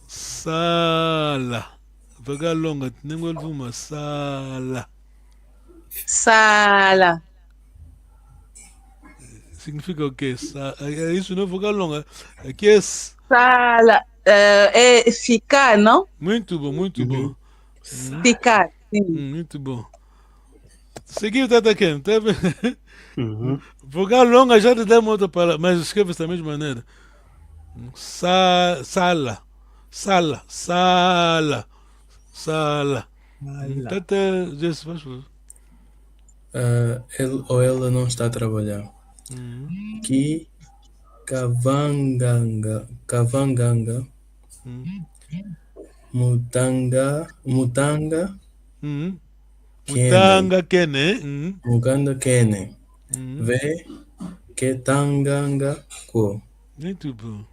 Sala. Vogal longa, nem uma sala. Sala. Significa o quê? Isso não é vogal longa. Aqui é sala. É ficar, não? Muito bom, muito bom. Ficar, sim. Muito bom. Seguiu, Tata Ken. Vogal longa já te dá uma outra palavra, mas escreve-se da mesma maneira. Sala. Sala. Sala. Sala. Tata, Jesus, faz favor. Ele ou ela não está a trabalhar. Que Kavanganga. Mutanga Kene. Muganda Kene. Ve Ketanganga Ko. Muito bom.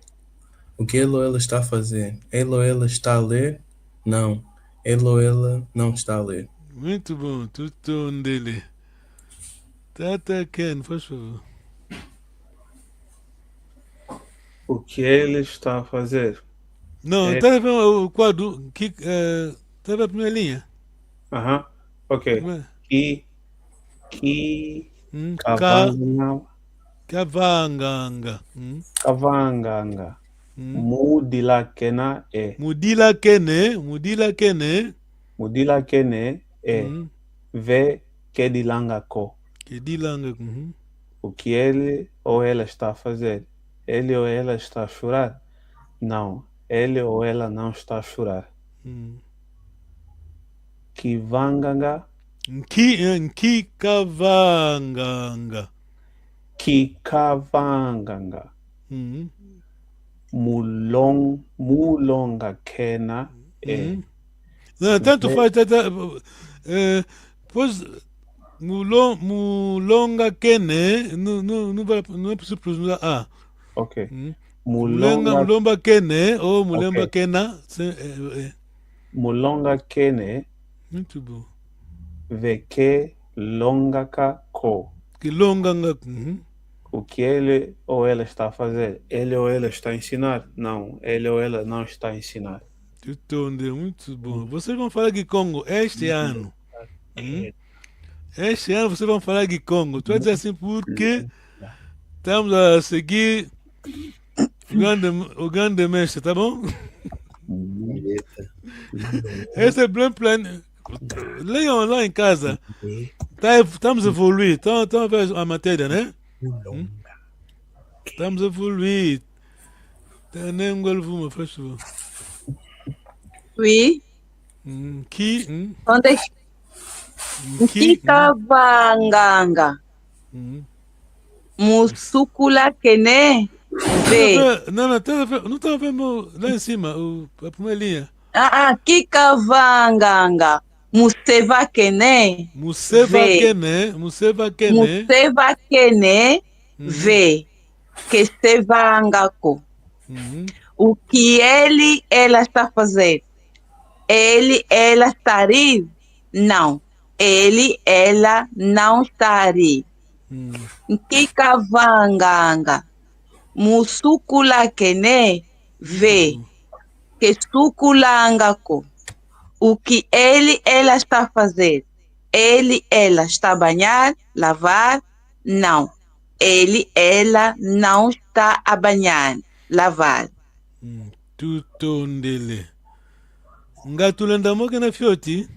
O que ele ou ela está a fazer? Ele ou ela está a ler? Não. Ele ou ela não está a ler. Muito bom. Tudo dele. Tata Ken, faz favor. O que ele está a fazer? Não, está a ver o quadro. Está a ver a primeira linha? Ok. Kavanganga. Mudila Kena e. Mudila Kene e. Ve Kedilanga Ko. Kedilanga. O que ele ou ela está a fazer? Ele ou ela está a chorar? Não, ele ou ela não está a chorar. Kivanganga. Kikavanganga. Mulonga Kena e. Não, tanto faz. Pois. Mulonga Kene, não é possível pronunciar A. Ok. Mulomba Kene ou Mulomba Kena. Mulonga Kene. Muito bom. Veke Longaka Ko. Que longanga. O que ele ou ela está a fazer? Ele ou ela está a ensinar? Não, ele ou ela não está a ensinar. Muito bom. Vocês vão falar Kikongo este ano. Este ano vocês vão falar Kikongo. Tu vai dizer assim porque estamos a seguir o grande mestre, tá bom? Esse é bem plano. Leiam lá em casa. Estamos a evoluir. Estão a ver a matéria, né? Estamos a evoluir. Nem um golfuma, faz favor. Oui. Onde é? Kikavanganga. Musukula Kene. Não estava vendo lá em cima, a primeira linha. Kikavanganga. Museva Kene. Museva Kene. Ve. Que sevangako. O que ela está a fazer? Ela está a rir? Não. Ela não está a rir. Nkikavanganga. Musukula kene vê que suculangako. O que ele, ela está a fazer? Ele, ela está a banhar, lavar? Não. Ele, ela não está a banhar, lavar. Tutondele. Ngatulenda moke na fioti?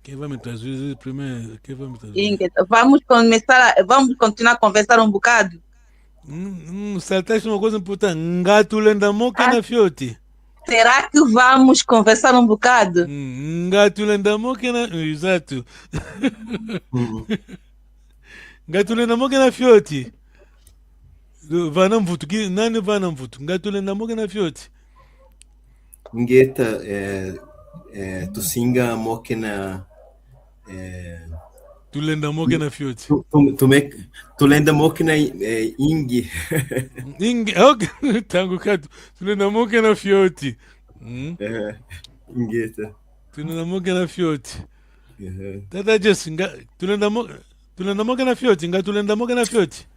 Quem vai me traduzir primeiro? Quem vai me traduzir? Vamos continuar a conversar um bocado? Saltaste uma coisa importante. Ngatulenda moke na fioti? Será que vamos conversar um bocado? Ngatulenda moke na... Exato. Ngatulenda moke na fioti? Vanamvuto. Nani vanamvuto? Ngatulenda moke na fioti? Ngeta, tusinga moke na... Tulenda moke na fioti. Tulenda moke na ingi. Ingi, ok. Tango kato. Tulenda moke na fioti. Ngeta. Tulenda moke na fioti. Tata Jess, tulenda moke na fioti. Tulenda moke na fioti.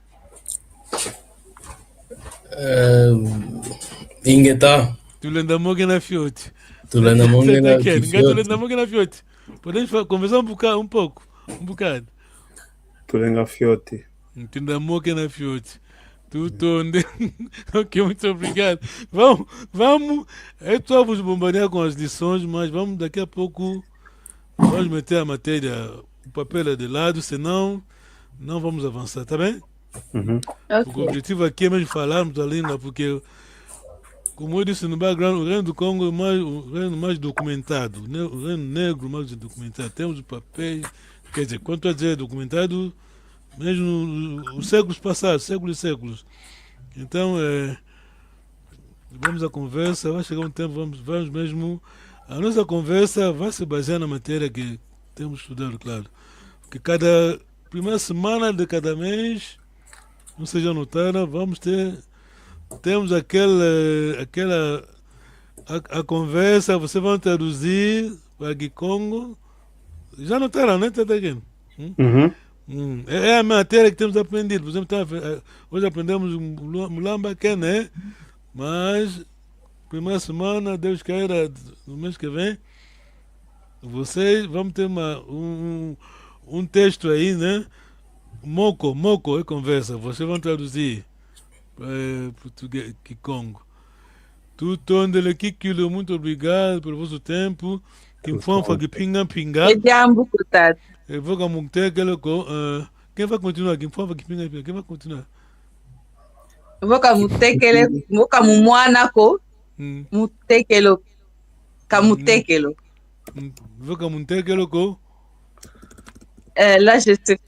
Ingeta. Tulenda moke na fioti. Tulenda moke na fioti. Tulenda moke na fioti. Podemos conversar um pouco. Um bocado. Tulenda fioti. Tulenda moke na fioti. Tutonde. Ok, muito obrigado. Vamos. Eu estou a vos bombardear com as lições, mas vamos daqui a pouco. Vamos meter a matéria, o papel de lado, senão não vamos avançar, tá bem? Okay. O objetivo aqui é mesmo falarmos ali, porque, como eu disse no background, o Reino do Congo é o reino mais documentado, o reino negro mais documentado. Temos o papel, quer dizer, quanto a dizer documentado, mesmo os séculos passados, séculos e séculos. Então, vamos à conversa, vai chegar um tempo, vamos mesmo... A nossa conversa vai se basear na matéria que temos estudado, claro. Porque cada primeira semana de cada mês, não seja notada, temos aquela conversa, você vai traduzir para Kikongo. Já notaram, né, Tata Ken? É a matéria que temos aprendido. Por exemplo, hoje aprendemos Mulamba Ken, né? Mas primeira semana, Deus queira, no mês que vem, vocês vão ter um texto aí, né? Moko é conversa. Vocês vão traduzir para português, Kikongo. Tutondele Kikilo, muito obrigado pelo vosso tempo. Kimfonfa Kipinga. Eu vou camunter quem vai continuar? Kimfonfa Kipinga. Quem vai continuar? Vou camumuana ko. Mutekelo. Kamutekelo. Vou camuntekelo ko. Lá je sais.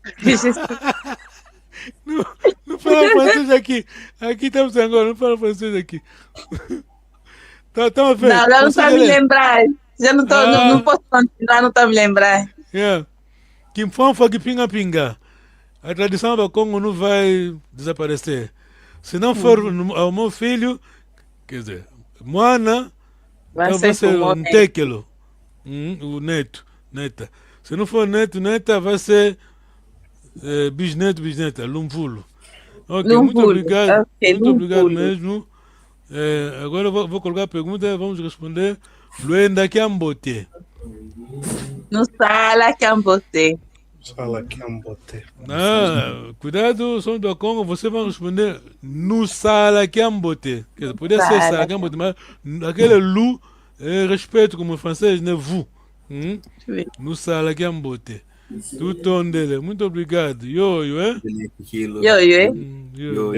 Não fala francês aqui. Aqui estamos agora, não fala francês aqui. Tá feito. Não está me lembrar. Já não posso continuar, não está me lembrar. Kimfonfa Kipinga. A tradição do Congo não vai desaparecer. Se não for ao meu filho, quer dizer, Moana, vai então ser um Tekelo, o neto, neta. Se não for neto, neta, vai ser bisneta, Lumvulo. Ok, muito obrigado. Okay, muito obrigado mesmo. Agora eu vou colocar a pergunta, vamos responder. Luenda Kiambote. No sala Kiambote. Cuidado, som do Congo, você vai responder no sala Kiambote. Podia ser sala Kiambote, mas aquele lu é respeito como francês, né? Vous. No sala Kiambote. Tutondele, muito obrigado. Yo, hein? Yo.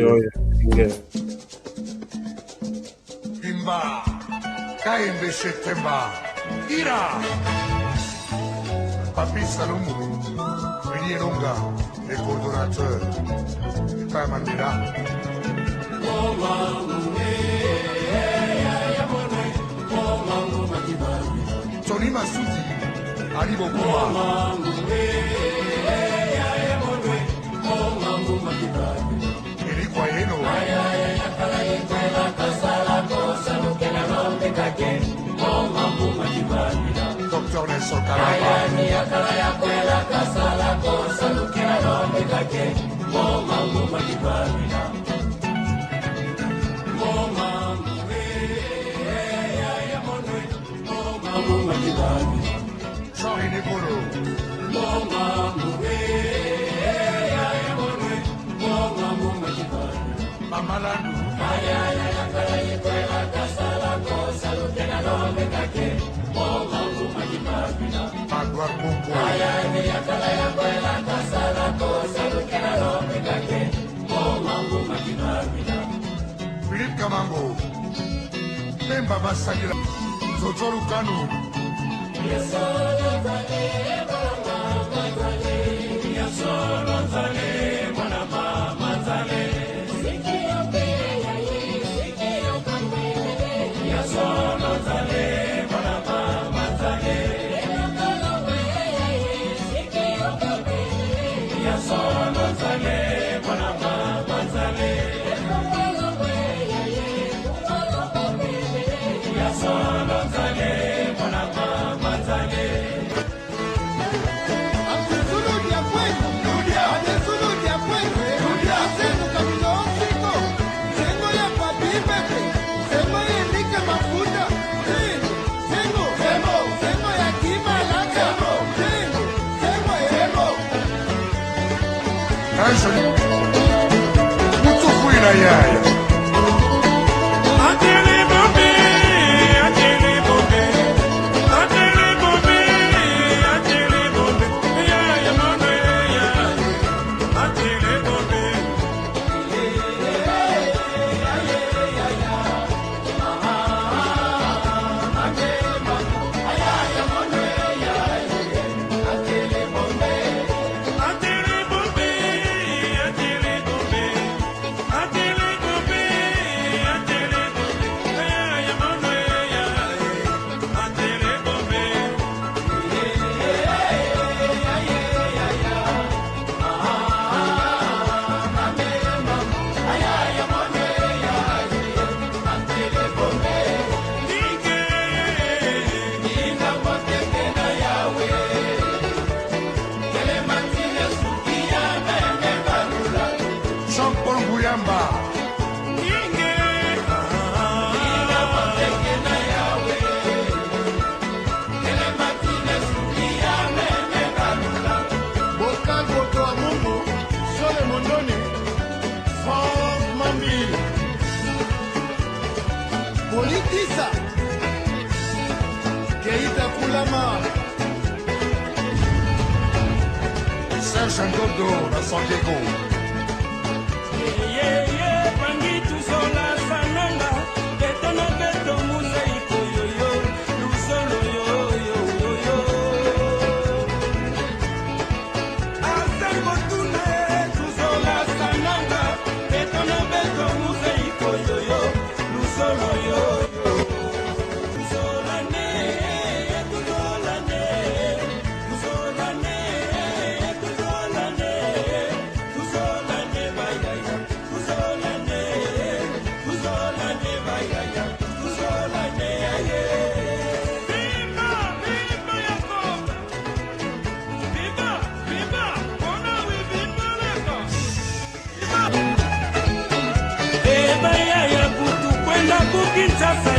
Timba, Kaimbe Shetemba, Ira, Papi Salomou, William Longa, le coordonnateur, Père Mandela. Tony Massoudi, Ali Bokuma. Eric Wayeno. Dr. Nelson Kalamba. Sorry, Nicolo. Mamalandu. Magua Kumbo. Philip Kamango. Memba Masagila. Zozoru Kanu. Muito fui na Yaya. Politiza Keita Kulama Serge Ngondo na San Diego. Kinshasa,